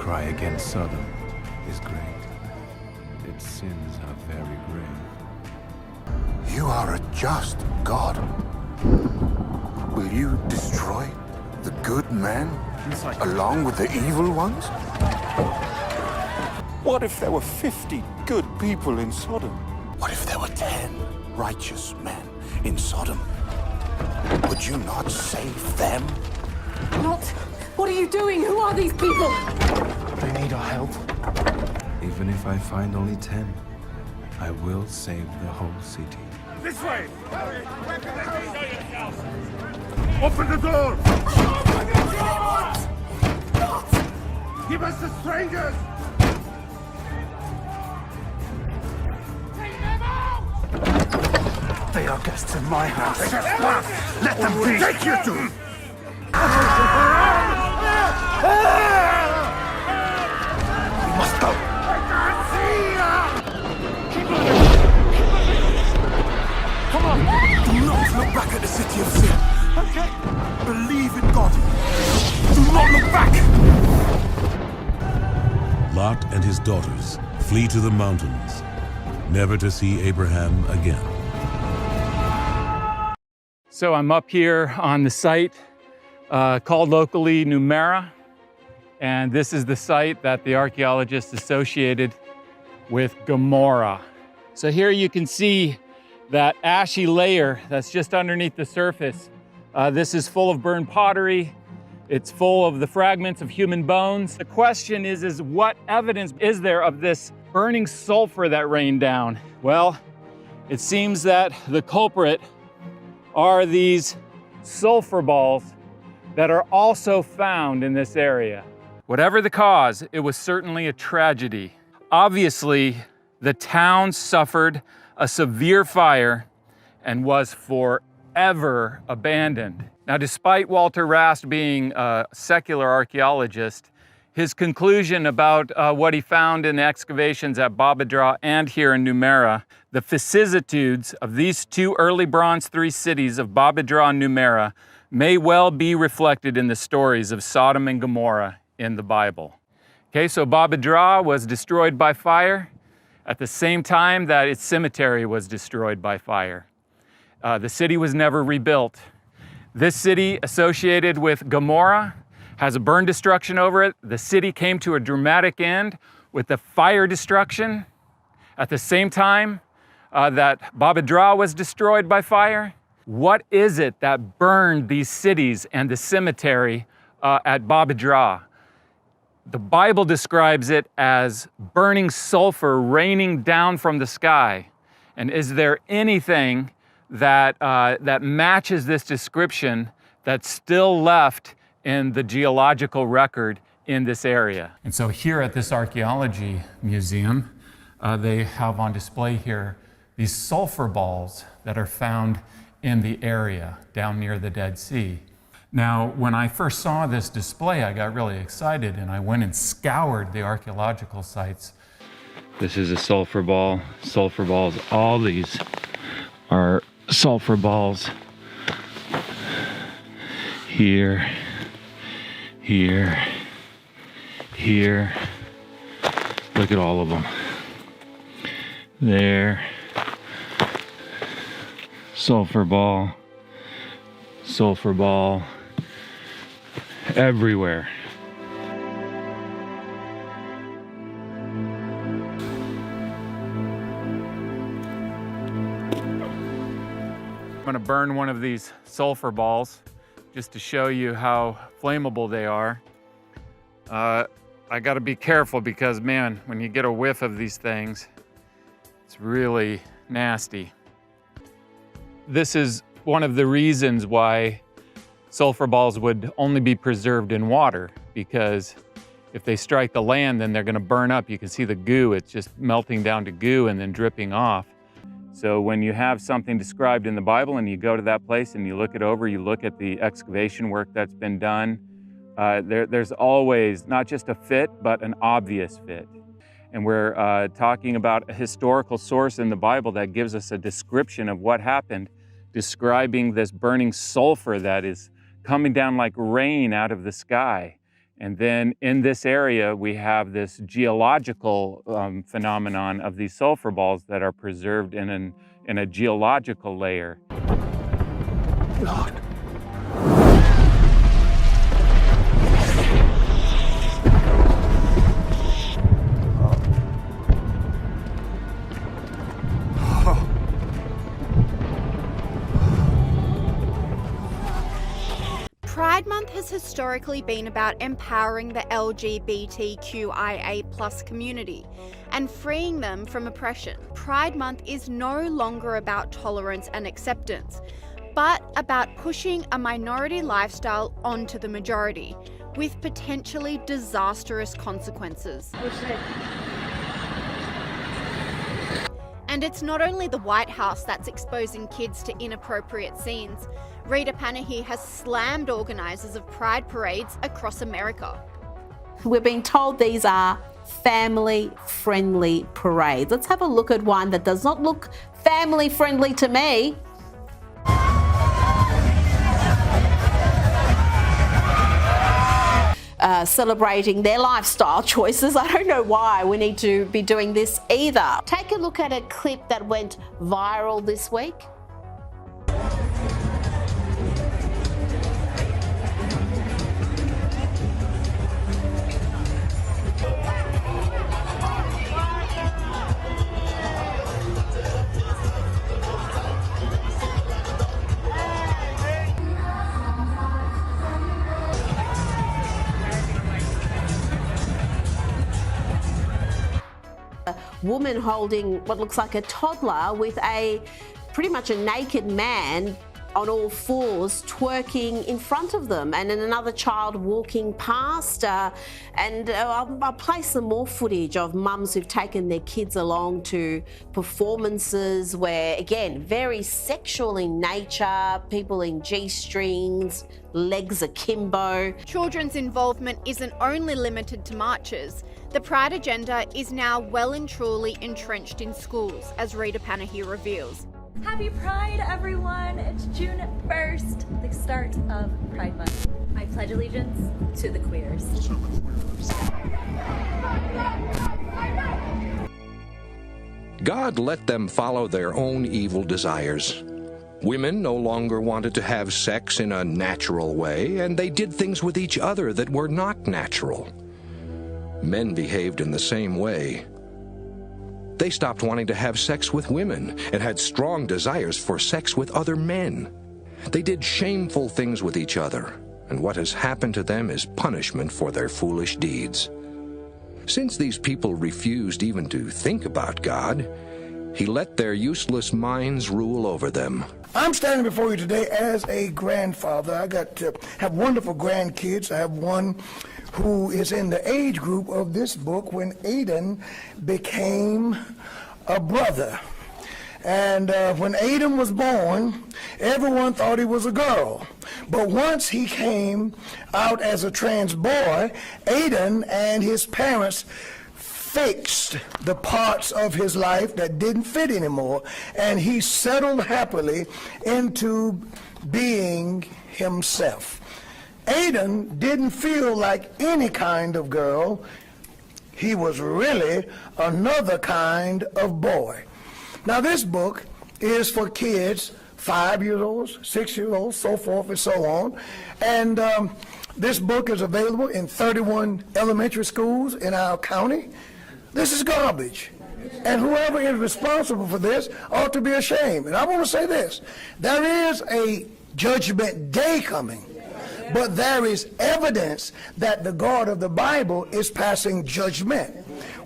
cry against Sodom is great. Its sins are very grave. You are a just God. Will you destroy the good men along with the evil ones? What if there were 50 good people in Sodom? What if there were 10 righteous men in Sodom? Would you not save them? Not. What are you doing? Who are these people? They need our help. Even if I find only 10, I will save the whole city. This way! Open the door! Give us the strangers! They are guests in my house. Let them be. Take you to! We must go. I can't see you! Come on. Do not look back at the city of sin. Okay. Believe in God. Do not look back. Lot and his daughters flee to the mountains, never to see Abraham again. So I'm up here on the site called locally Gomorrah, and this is the site that the archaeologists associated with Gomorrah. So here you can see that ashy layer that's just underneath the surface. This is full of burned pottery. It's full of the fragments of human bones. The question is what evidence is there of this burning sulfur that rained down? Well, it seems that the culprit are these sulfur balls that are also found in this area. Whatever the cause, it was certainly a tragedy. Obviously, the town suffered a severe fire and was forever abandoned. Now, despite Walter Rast being a secular archaeologist, his conclusion about what he found in the excavations at Babadra and here in Gomorrah, the vicissitudes of these two early Bronze III cities of Babadra and Gomorrah may well be reflected in the stories of Sodom and Gomorrah in the Bible. Okay, so Babadra was destroyed by fire at the same time that its cemetery was destroyed by fire. The city was never rebuilt. This city associated with Gomorrah has a burn destruction over it. The city came to a dramatic end with the fire destruction at the same time that Babadra was destroyed by fire. What is it that burned these cities and the cemetery at Babadra? The Bible describes it as burning sulfur raining down from the sky. And is there anything that matches this description that's still left in the geological record in this area? And so here at this archaeology museum, they have on display here these sulfur balls that are found in the area down near the Dead Sea. Now, when I first saw this display, I got really excited and I went and scoured the archaeological sites. This is a sulfur ball, sulfur balls. All these are sulfur balls. Here, here, here. Look at all of them. There. Sulfur ball, everywhere. I'm going to burn one of these sulfur balls just to show you how flammable they are. I got to be careful because, man, when you get a whiff of these things, it's really nasty. This is one of the reasons why sulfur balls would only be preserved in water, because if they strike the land, then they're going to burn up. You can see the goo, it's just melting down to goo and then dripping off. So when you have something described in the Bible and you go to that place and you look it over, you look at the excavation work that's been done, there's always not just a fit, but an obvious fit. And we're talking about a historical source in the Bible that gives us a description of what happened, describing this burning sulfur that is coming down like rain out of the sky. And then in this area, we have this geological phenomenon of these sulfur balls that are preserved in a geological layer. Lord. Pride Month has historically been about empowering the LGBTQIA+ community and freeing them from oppression. Pride Month is no longer about tolerance and acceptance, but about pushing a minority lifestyle onto the majority, with potentially disastrous consequences. And it's not only the White House that's exposing kids to inappropriate scenes. Rita Panahi has slammed organisers of pride parades across America. We're being told these are family-friendly parades. Let's have a look at one that does not look family-friendly to me. Celebrating their lifestyle choices. I don't know why we need to be doing this either. Take a look at a clip that went viral this week. Woman holding what looks like a toddler with pretty much a naked man on all fours twerking in front of them, and then another child walking past. I'll play some more footage of mums who've taken their kids along to performances where, again, very sexual in nature, people in G-strings, legs akimbo. Children's involvement isn't only limited to marches. The Pride agenda is now well and truly entrenched in schools, as Rita Panahi reveals. Happy Pride, everyone! It's June 1st, the start of Pride Month. I pledge allegiance to the queers. God let them follow their own evil desires. Women no longer wanted to have sex in a natural way, and they did things with each other that were not natural. Men behaved in the same way. They stopped wanting to have sex with women and had strong desires for sex with other men. They did shameful things with each other, and what has happened to them is punishment for their foolish deeds. Since these people refused even to think about God, He let their useless minds rule over them. I'm standing before you today as a grandfather. I have wonderful grandkids. I have one who is in the age group of this book when Aiden became a brother. And when Aiden was born, everyone thought he was a girl. But once he came out as a trans boy, Aiden and his parents fixed the parts of his life that didn't fit anymore, and he settled happily into being himself. Aiden didn't feel like any kind of girl. He was really another kind of boy. Now this book is for kids 5-year-olds, 6-year-olds, so forth and so on. And this book is available in 31 elementary schools in our county. This is garbage. And whoever is responsible for this ought to be ashamed. And I want to say this. There is a judgment day coming. But there is evidence that the God of the Bible is passing judgment.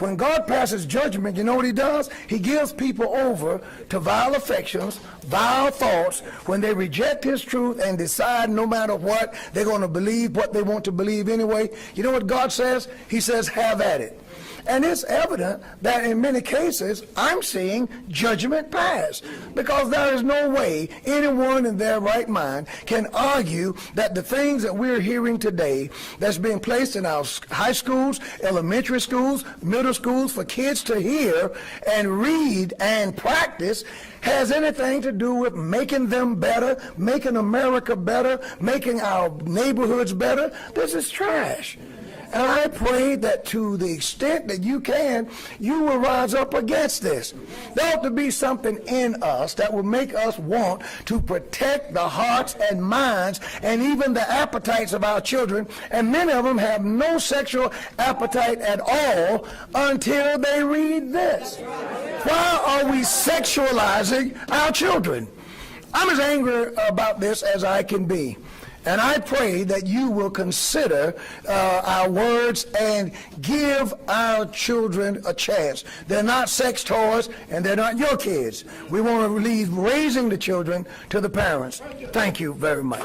When God passes judgment, you know what He does? He gives people over to vile affections, vile thoughts, when they reject His truth and decide no matter what, they're going to believe what they want to believe anyway. You know what God says? He says, have at it. And it's evident that in many cases, I'm seeing judgment pass, because there is no way anyone in their right mind can argue that the things that we're hearing today that's being placed in our high schools, elementary schools, middle schools for kids to hear and read and practice has anything to do with making them better, making America better, making our neighborhoods better. This is trash. And I pray that to the extent that you can, you will rise up against this. There ought to be something in us that will make us want to protect the hearts and minds and even the appetites of our children. And many of them have no sexual appetite at all until they read this. Why are we sexualizing our children? I'm as angry about this as I can be. And I pray that you will consider our words and give our children a chance. They're not sex toys, and they're not your kids. We want to leave raising the children to the parents. Thank you very much.